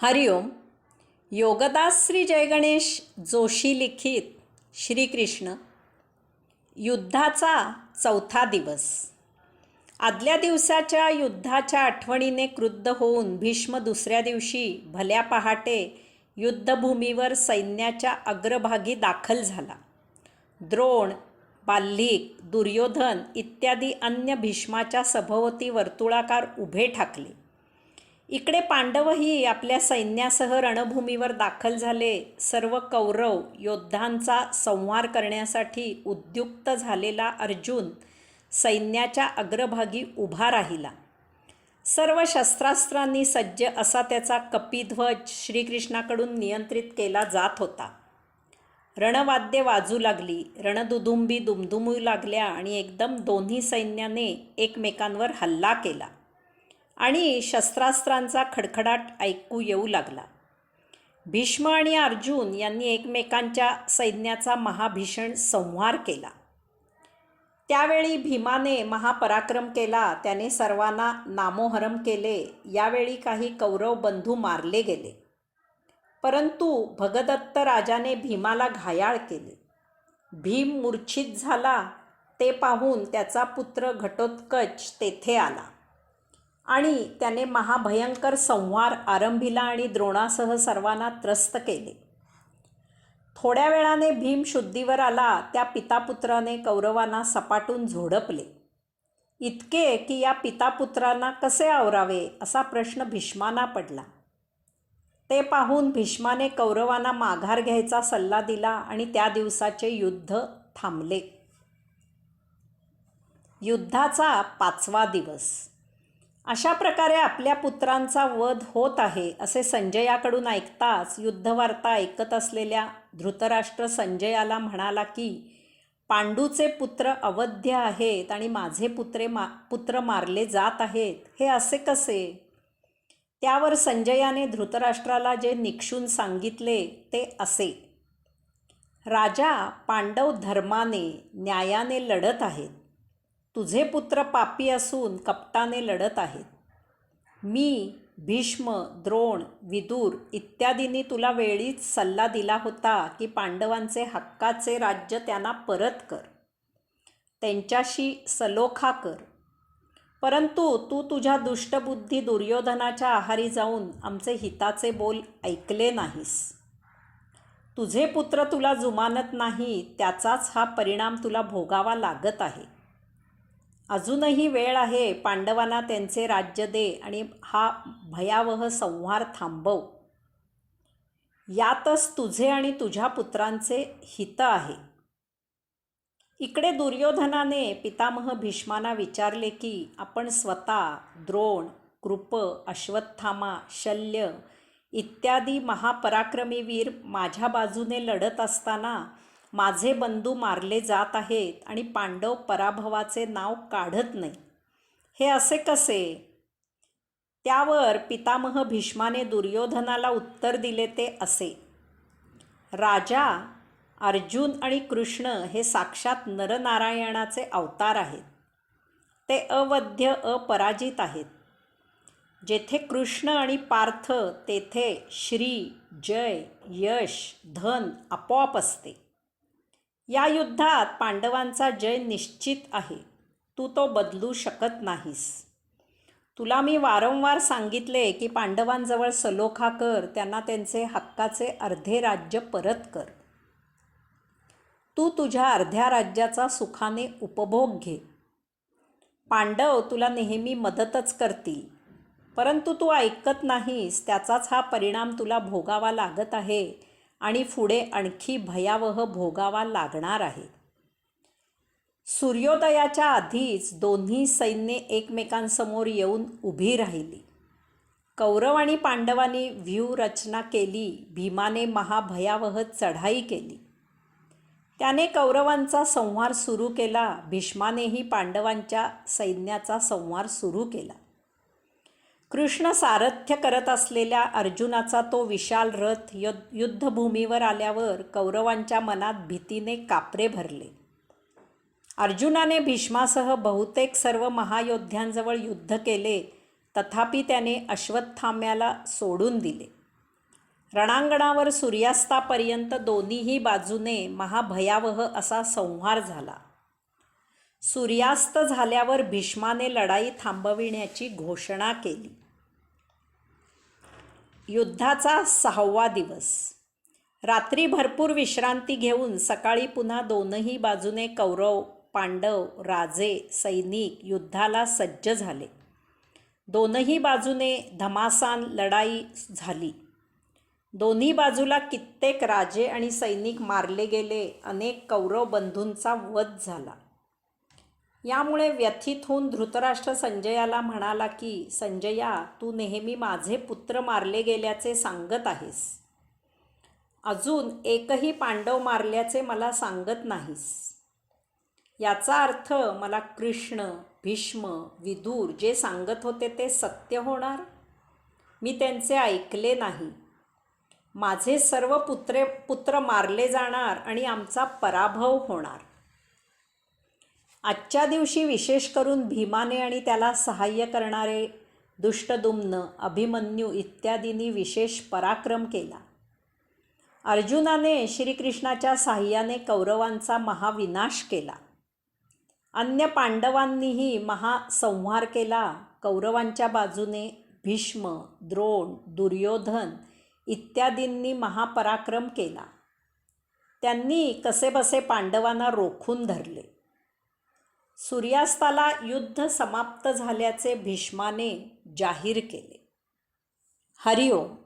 हरिओम. योगदास श्री जयगणेश जोशी लिखित श्रीकृष्ण युद्धाचा चौथा दिवस. आदल्या दिवसाच्या युद्धाच्या आठवणीने क्रुद्ध होऊन भीष्म दुसऱ्या दिवशी भल्या पहाटे युद्धभूमीवर सैन्याच्या अग्रभागी दाखल झाला. द्रोण, बाल्लिक, दुर्योधन इत्यादी अन्य भीष्माच्या सभोवती वर्तुळाकार उभे ठाकले. इकडे पांडवही आपल्या सैन्यासह रणभूमीवर दाखल झाले. सर्व कौरव योद्धांचा संहार करण्यासाठी उद्युक्त झालेला अर्जुन सैन्याच्या अग्रभागी उभा राहिला. सर्व शस्त्रास्त्रांनी सज्ज असा त्याचा कपिध्वज श्रीकृष्णाकडून नियंत्रित केला जात होता. रणवाद्ये वाजू लागली, रणदुदुंबी दुमदुमू लागल्या आणि एकदम दोन्ही सैन्याने एकमेकांवर हल्ला केला आणि शस्त्रास्त्रांचा खडखडाट ऐकू येऊ लागला. भीष्म आणि अर्जुन यांनी एकमेकांच्या सैन्याचा महाभीषण संहार केला. त्यावेळी भीमाने महापराक्रम केला. त्याने सर्वांना नामोहरम केले. यावेळी काही कौरव बंधू मारले गेले, परंतु भगदत्त राजाने भीमाला घायाळ केले. भीम मूर्छित झाला ते पाहून त्याचा पुत्र घटोत्कच तेथे आला आणि त्याने महाभयंकर संहार आरंभिला आणि द्रोणासह सर्वांना त्रस्त केले. थोड्या वेळाने भीम शुद्धीवर आला. त्या पितापुत्राने कौरवांना सपाटून झोडपले. इतके की या पितापुत्रांना कसे आवरावे असा प्रश्न भीष्मांना पडला. ते पाहून भीष्माने कौरवांना माघार घ्यायचा सल्ला दिला आणि त्या दिवसाचे युद्ध थांबले. युद्धाचा 5वा दिवस. अशा प्रकारे आपल्या पुत्रांचा वध होत आहे असे संजयाकडून ऐकताच युद्धवार्ता ऐकत असलेल्या धृतराष्ट्र संजयाला म्हणाला की पांडूचे पुत्र अवध्य आहेत आणि माझे पुत्र मारले जात आहेत, हे असे कसे? त्यावर संजयाने धृतराष्ट्राला जे निक्षून सांगितले ते असे: राजा, पांडव धर्माने न्यायाने लढत आहेत. तुझे पुत्र पापी असून कपटाने लढत आहेत. मी, भीष्म, द्रोण, विदुर इत्यादींनी तुला वेळीच सल्ला दिला होता की पांडवांचे हक्काचे राज्य त्यांना परत कर, त्यांच्याशी सलोखा कर. परंतु तू तुझ्या दुष्टबुद्धी दुर्योधनाच्या आहारी जाऊन आमचे हिताचे बोल ऐकले नाहीस. तुझे पुत्र तुला जुमानत नाही, त्याचाच हा परिणाम तुला भोगावा लागत आहे. अजूनही वेळ आहे. पांडवांना त्यांचे राज्य दे आणि हा भयावह संहार थांबव. यातच तुझे आणि तुझ्या पुत्रांचे हित आहे. इकडे दुर्योधनाने पितामह भीष्मांना विचारले की आपण स्वतः, द्रोण, कृप, अश्वत्थामा, शल्य इत्यादी महापराक्रमी वीर माझ्या बाजूने लढत असताना माझे बंधू मारले जात आहेत आणि पांडव पराभवाचे नाव काढत नाही, हे असे कसे? त्यावर पितामह भीष्माने दुर्योधनाला उत्तर दिले ते असे: राजा, अर्जुन आणि कृष्ण हे साक्षात नरनारायणाचे अवतार आहेत. ते अवध्य, अपराजित आहेत. जेथे कृष्ण आणि पार्थ तेथे श्री, जय, यश, धन आपोआप असते. या युद्धात पांडवांचा जय निश्चित आहे. तू तो बदलू शकत नाहीस. तुला मी वारंवार सांगितले की पांडवांजवळ सलोखा कर, त्यांना त्यांचे हक्काचे अर्धे राज्य परत कर. तू तुझ्या अर्ध्या राज्याचा सुखाने उपभोग घे. पांडव तुला नेहमी मदतच करतील, परंतु तू ऐकत नाहीस. त्याचाच हा परिणाम तुला भोगावा लागत आहे आणि पुढे आणखी भयावह भोगावा लागणार आहे. सूर्योदयाच्या आधीच दोन्ही सैन्ये एकमेकांसमोर येऊन उभी राहिली. कौरव आणि पांडवांनी व्यूहरचना केली. भीमाने महाभयावह चढाई केली. त्याने कौरवांचा संहार सुरू केला. भीष्मानेही पांडवांच्या सैन्याचा संहार सुरू केला. कृष्ण सारथ्य करत असलेल्या अर्जुनाचा तो विशाल रथ युद्धभूमीवर आल्यावर कौरवांच्या मनात भीतीने कापरे भरले. अर्जुनाने भीष्मासह बहुतेक सर्व महायोद्ध्यांजवळ युद्ध केले, तथापि त्याने अश्वत्थाम्याला सोडून दिले. रणांगणावर सूर्यास्तापर्यंत दोन्हीही बाजूने महाभयावह असा संहार झाला. सूर्यास्त झाल्यावर भीष्माने लढाई थांबविण्याची घोषणा केली. युद्धाचा 6वा दिवस. रात्री भरपूर विश्रांती घेऊन सकाळी पुन्हा दोनही बाजूने कौरव, पांडव, राजे, सैनिक युद्धाला सज्ज झाले. दोनही बाजूने धमासान लढाई झाली. दोन्ही बाजूला कित्येक राजे आणि सैनिक मारले गेले. अनेक कौरव बंधूंचा वध झाला. यामुळे व्यथित होऊन धृतराष्ट्र संजयाला म्हणाला की, संजया, तू नेहमी माझे पुत्र मारले गेल्याचे सांगत आहेस. अजून एकही पांडव मारल्याचे मला सांगत नाहीस. याचा अर्थ मला कृष्ण, भीष्म, विदुर जे सांगत होते ते सत्य होणार? मी त्यांचे ऐकले नाही. माझे सर्व पुत्र मारले जाणार आणि आमचा पराभव होणार. आजच्या दिवशी विशेष करून भीमाने आणि त्याला सहाय्य करणारे दुष्टदुम्न, अभिमन्यू इत्यादींनी विशेष पराक्रम केला. अर्जुनाने श्रीकृष्णाच्या साह्याने कौरवांचा महाविनाश केला. अन्य पांडवांनीही महासंहार केला. कौरवांच्या बाजूने भीष्म, द्रोण, दुर्योधन इत्यादींनी महापराक्रम केला. त्यांनी कसेबसे पांडवांना रोखून धरले. सूर्यास्ताला युद्ध समाप्त झाल्याचे भीष्माने जाहीर केले. हरिओम.